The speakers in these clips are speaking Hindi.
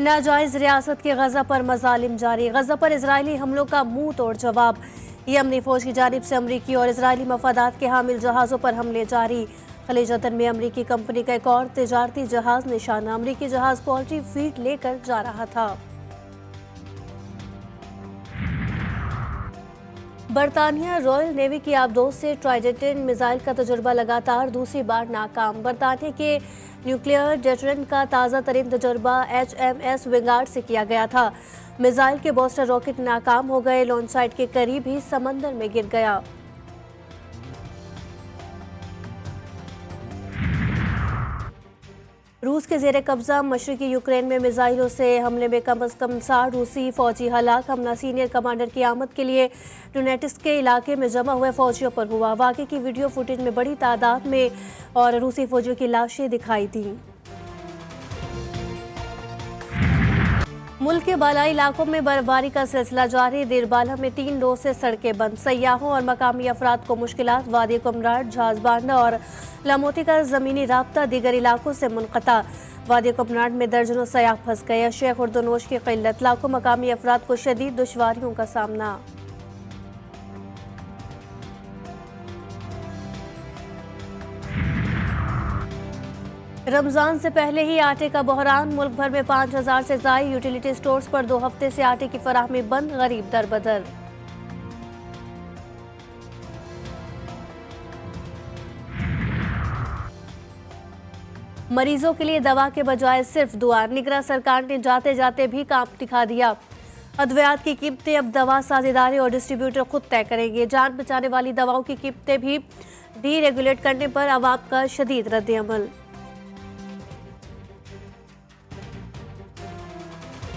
नाजायज रियासत के गजा पर मजालिम जारी। गजा पर इजरायली हमलों का मुंह तोड़ जवाब। यमनी फौज की जानिब से अमरीकी और इजरायली मफादात के हामिल जहाज़ों पर हमले जारी। खलीज अदन में अमरीकी कंपनी का एक और तिजारती जहाज निशाना। अमरीकी जहाज पोल्ट्री फीड लेकर जा रहा था। बरतानिया रॉयल नेवी की आबदोज से ट्राइडेंट मिसाइल का तजुर्बा लगातार दूसरी बार नाकाम। बरतानिया के न्यूक्लियर डेटरेंट का ताज़ा तरीन तजुर्बा HMS विंगार्ड से किया गया था। मिसाइल के बूस्टर रॉकेट नाकाम हो गए। लॉन्च साइट के करीब ही समंदर में गिर गया। रूस के जेर कब्जा मशरकी यूक्रेन में मिसाइलों से हमले में कम से कम 60 रूसी फौजी हलाक। हमला सीनियर कमांडर की आमद के लिए डोनेट्स्क के इलाके में जमा हुए फौजियों पर हुआ। वाक़े की वीडियो फुटेज में बड़ी तादाद में और रूसी फौजियों की लाशें दिखाई दी। मुल्क के बालाई इलाकों में बर्फबारी का सिलसिला जारी। देरबाला में 3 रोज से सड़कें बंद। सयाहों और मकामी अफराद को मुश्किलात। वादी कुमराट, झाजबांडा और लामोती का ज़मीनी राब्ता दीगर इलाकों से मुनक़ता। वादी कुमराट में दर्जनों सयाह फंस गए। शेख उर्दनोश की क़िल्लत। लाखों मकामी अफराद को शदीद दुश्वारियों का सामना। रमजान से पहले ही आटे का बहरान। मुल्क भर में 5000 से ज़ायद यूटिलिटी स्टोर्स पर 2 हफ्ते से आटे की फराहमी बंद। गरीब दर बदर। मरीजों के लिए दवा के बजाय सिर्फ दुआ। निगरान सरकार ने जाते जाते भी काम दिखा दिया। अद्वियात की कीमतें अब दवा साझेदारी और डिस्ट्रीब्यूटर खुद तय करेंगे। जान बचाने वाली दवाओं की कीमतें भी डीरेगुलेट करने पर अवाम का शदीद रद्द-ए-अमल।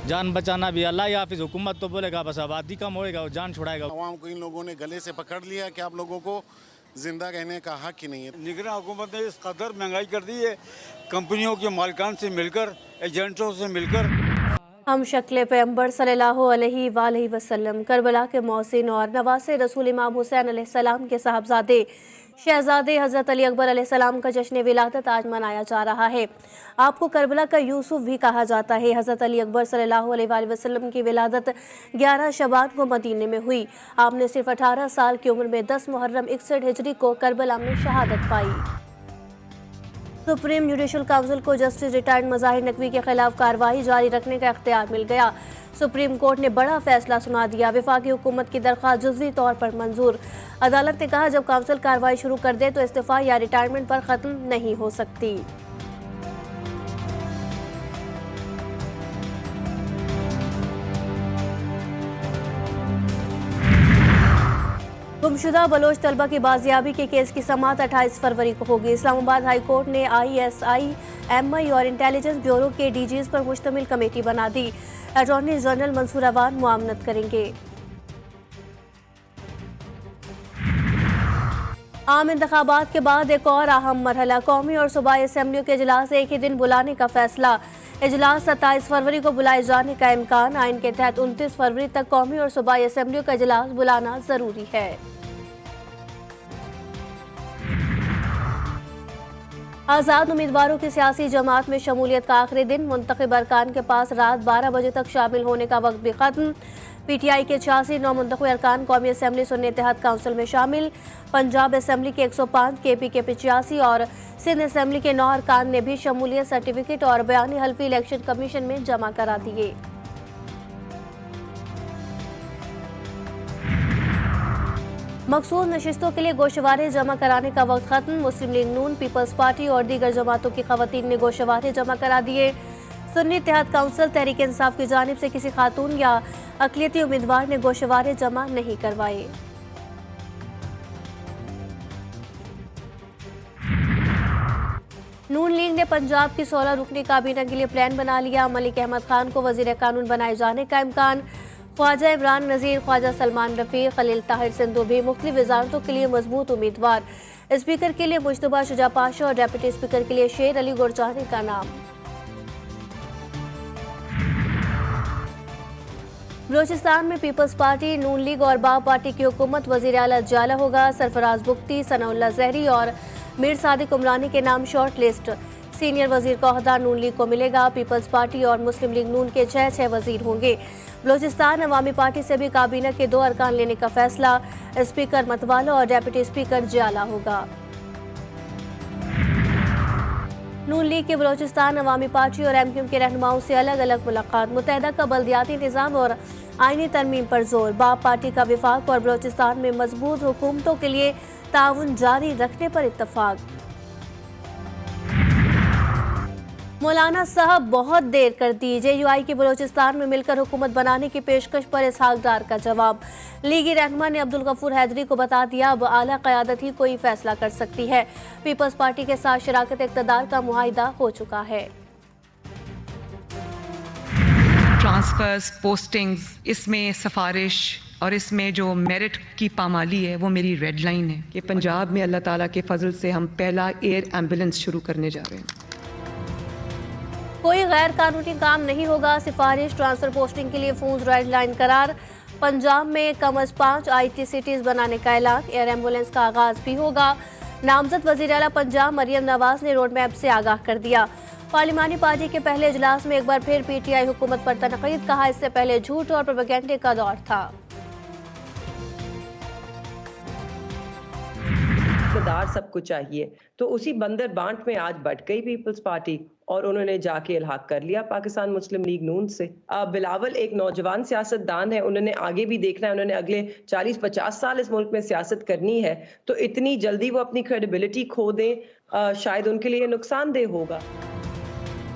जान बचाना भी अल्लाह ही हाफिज। हुकूमत तो बोलेगा बस आबादी कम होएगा और जान छुड़ाएगा। अवाम को इन लोगों ने गले से पकड़ लिया कि आप लोगों को जिंदा रहने का हक ही नहीं है। निगरान हुकूमत ने इस कदर महंगाई कर दी है, कंपनियों के मालिकान से मिलकर, एजेंटों से मिलकर। हम शक्ल पैगंबर सल्लल्लाहु अलैहि वसल्लम करबला के मोहसिन और नवासे रसूल इमाम हुसैन अलैहिस्सलाम के साहबजादे शहजादे हज़रत अली अकबर अलैहिस्सलाम का जश्न विलादत आज मनाया जा रहा है। आपको करबला का यूसुफ भी कहा जाता है। हज़रत अली अकबर सल्लल्लाहु अलैहि वसल्लम की विलादत 11 शबान को मदीने में हुई। आपने सिर्फ 18 साल की उम्र में 10 मुहर्रम 61 हिजरी को करबला में शहादत पाई। सुप्रीम जुडिशल काउंसिल को जस्टिस रिटायर्ड मज़ाहिर नकवी के खिलाफ कार्रवाई जारी रखने का इख्तियार मिल गया। सुप्रीम कोर्ट ने बड़ा फैसला सुना दिया। वफाकी हुकूमत की दरख्वास्त जुज़वी तौर पर मंजूर। अदालत ने कहा जब काउंसिल कार्रवाई शुरू कर दे तो इस्तीफा या रिटायरमेंट पर ख़त्म नहीं हो सकती। गुमशुदा बलोच तलबा की बाजियाबी के केस की समाअत 28 फरवरी को होगी। इस्लामाबाद हाई कोर्ट ने ISI, MI और इंटेलिजेंस ब्यूरो के DGs पर मुश्तमिल कमेटी बना दी। अटॉर्नी जनरल मंसूर अवान मुआवनत करेंगे। आम इंतखाबात के बाद एक और अहम मरहला। कौमी और सूबाई असम्बलियों के इजलास एक ही दिन बुलाने का फैसला। इजलास 27 फरवरी को बुलाए जाने का इम्कान। आइन के तहत 29 फरवरी तक कौमी और सूबाई असम्बलियों का इजलास बुलाना जरूरी है। आज़ाद उम्मीदवारों की सियासी जमात में शमूलियत का आखिरी दिन। मुंतखब अरकान के पास रात 12 बजे तक शामिल होने का वक्त भी खत्म। PTI के 86 नौमुंतखब अरकान कौमी असम्बली सुन्नी इत्तेहाद काउंसिल में शामिल। पंजाब असम्बली के 105, KP के 85 और सिंध असम्बली के 9 अरकान ने भी शमूलियत सर्टिफिकेट और बयानी हल्फी इलेक्शन कमीशन में जमा करा दिए। मखसूस नशिस्तों के लिए गोशवारे जमा कराने का वक्त खत्म। मुस्लिम लीग नून, पीपल्स पार्टी और दीगर जमातों की खवातीन ने गोशवारे जमा करा दिए। सुन्नी इत्तेहाद काउंसिल तहरीक इंसाफ की जानिब से किसी खातून या अक़लियती उम्मीदवार ने गोशवारे जमा नहीं करवाए। नून लीग ने पंजाब की 16 रुकनी काबीना के लिए प्लान बना लिया। मलिक अहमद खान को वज़ीर कानून बनाए जाने का इम्कान। ख्वाजा इमरान नज़ीर, ख्वाजा सलमान रफ़ीक, खलील ताहिर सिंधु भी मुख्तलिफ वज़ारतों के लिए मजबूत उम्मीदवार। स्पीकर के लिए मुश्तबा शुजा पाशा और डेप्यूटी स्पीकर के लिए शेर अली गुरजानी का नाम। बलूचिस्तान में पीपल्स पार्टी, नून लीग और बाप पार्टी की हुकूमत वजीर आला जाला होगा। सरफराज बुख्ती, सनाउल्लाह जहरी और मीर सादिक उमरानी के नाम शॉर्ट लिस्ट। सीनियर वजीर का ओहदा नून लीग को मिलेगा। पीपल्स पार्टी और मुस्लिम लीग नून के 6 वजीर होंगे। बलूचिस्तान अवामी पार्टी से भी काबीना के 2 अरकान लेने का फैसला। स्पीकर मतवाला और डेप्यूटी स्पीकर जाला होगा। नून लीग के बलूचिस्तान अवामी पार्टी और MQM के रहनुमाओं से अलग अलग मुलाकात। मुत्तहदा का बल्दियाती निज़ाम और आईनी तरमीम पर जोर। बाप पार्टी का विफाक और बलूचिस्तान में मजबूत हुकूमतों के लिए ताउन जारी रखने पर इत्तफाक। मौलाना साहब बहुत देर कर दी। JUI की बलूचिस्तान में मिलकर हुकूमत बनाने की पेशकश पर इसहाक डार का जवाब। लीगी रहनुमा ने अब्दुल गफूर हैदरी को बता दिया अब आला क़यादत ही कोई फैसला कर सकती है। पीपल्स पार्टी के साथ शराकत इक़्तिदार का मुआहिदा हो चुका है। ट्रांसफर्स, पोस्टिंग्स, इसमें सिफारिश और इसमें जो मेरिट की पामाली है वो मेरी रेड लाइन है कि पंजाब में अल्लाह ताला के फजल से हम पहला एयर एम्बुलेंस शुरू करने जा रहे हैं। कोई गैर कानूनी काम नहीं होगा। सिफारिश ट्रांसफर पोस्टिंग के लिए फूज रेड लाइन करार। पंजाब में कम अज 5 IT सिटीज बनाने का ऐलान। एयर एम्बुलेंस का आगाज भी होगा। नामजद वज़ीर आला पंजाब मरियम नवाज ने रोड मैप से आगाह कर दिया। पार्लिमानी पार्टी के पहले इजलास में एक बार फिर PTI हुकूमत पर तनकीद। कहा इससे पहले झूठ और प्रोपेगेंडे का दौर था। इक़्तिदार सबको चाहिए, तो उसी बंदर बांट में आज बट गई पीपल्स पार्टी और उन्होंने जाके इल्हाक कर लिया पाकिस्तान मुस्लिम लीग नून से। बिलावल एक नौजवान सियासतदान है, उन्होंने आगे भी देखना है, उन्होंने अगले 40-50 साल इस मुल्क में सियासत करनी है, तो इतनी जल्दी वो अपनी क्रेडिबिलिटी खो दें शायद उनके लिए नुकसानदेह होगा।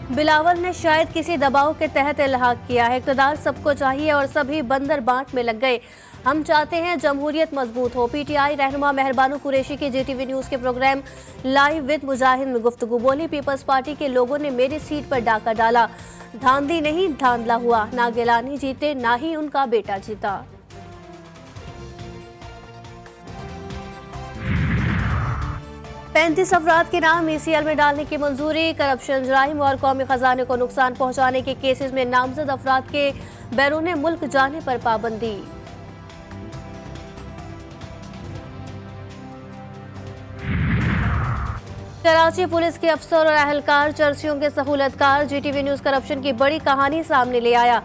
बिलावल ने शायद किसी दबाव के तहत इल्हाक किया है। इक़्तिदार सबको चाहिए और सभी बंदर बांट में लग गए। हम चाहते हैं जमहूरियत मजबूत हो। PTI रहनुमा मेहरबानू कुरैशी की GTV न्यूज़ के प्रोग्राम लाइव विद मुजाहिद में गुफ्तगू। बोली पीपल्स पार्टी के लोगों ने मेरी सीट पर डाका डाला। धांधली नहीं धांधला हुआ। ना गिलानी जीते ना ही उनका बेटा जीता। पैंतीस अफराद के नाम ECL में डालने की मंजूरी। करप्शन, जराइम और कौमी खजाने को नुकसान पहुंचाने के केसेस में नामजद अफराद के बैरून मुल्क जाने पर पाबंदी। कराची पुलिस के अफसर और अहलकार चर्चियों के सहूलतकार। GTV न्यूज़ करप्शन की बड़ी कहानी सामने ले आया।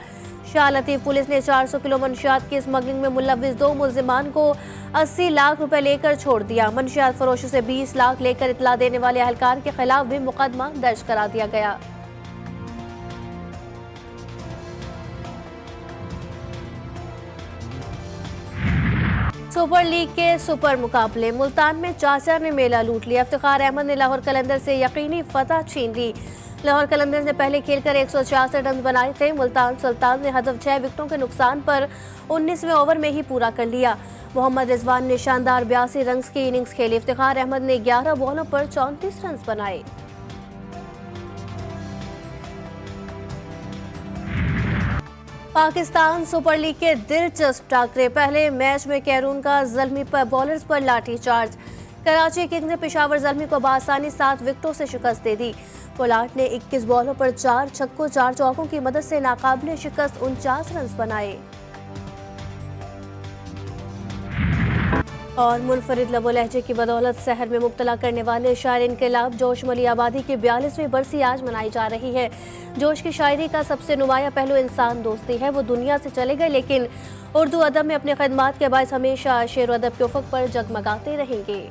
शाह लतीफ पुलिस ने 400 किलो मंशियात की स्मगलिंग में मुलविस 2 मुल्जिमान को 80 लाख रुपए लेकर छोड़ दिया। मंशियात फरोशों से 20 लाख लेकर इतला देने वाले अहलकार के खिलाफ भी मुकदमा दर्ज करा दिया गया। सुपर लीग के सुपर मुकाबले। मुल्तान में चाचा ने मेला लूट लिया। इफ्तिखार अहमद ने लाहौर कलंदर से यकीनी फतह छीन ली। लाहौर कलंदर ने पहले खेलकर 166 रन बनाए थे। मुल्तान सुल्तान ने हदफ 6 विकेटों के नुकसान पर 19वें ओवर में ही पूरा कर लिया। मोहम्मद रिजवान ने शानदार 82 रन की इनिंग्स खेली। इफ्तिखार अहमद ने 11 बॉलों पर 34 रन बनाए। पाकिस्तान सुपर लीग के दिलचस्प टाकरे। पहले मैच में कैरून का ज़ल्मी पर बॉलर्स पर लाठी चार्ज। कराची किंग्स ने पेशावर ज़ल्मी को बआसानी 7 विकेटों से शिकस्त दे दी। पोलार्ड ने 21 बॉलों पर 4 छक्कों 4 चौकों की मदद से नाकाबिले शिकस्त 49 रन बनाए। और मुनफरिद लबो लहजे की बदौलत शहर में मुब्तला करने वाले शायर इनकलाब जोश मली आबादी की 42वीं बरसी आज मनाई जा रही है। जोश की शायरी का सबसे नुमाया पहलू इंसान दोस्ती है। वो दुनिया से चले गए लेकिन उर्दू अदब में अपने खदमात के बायस हमेशा शेर व अदब के उफ़क़ पर जगमगाते रहेंगे।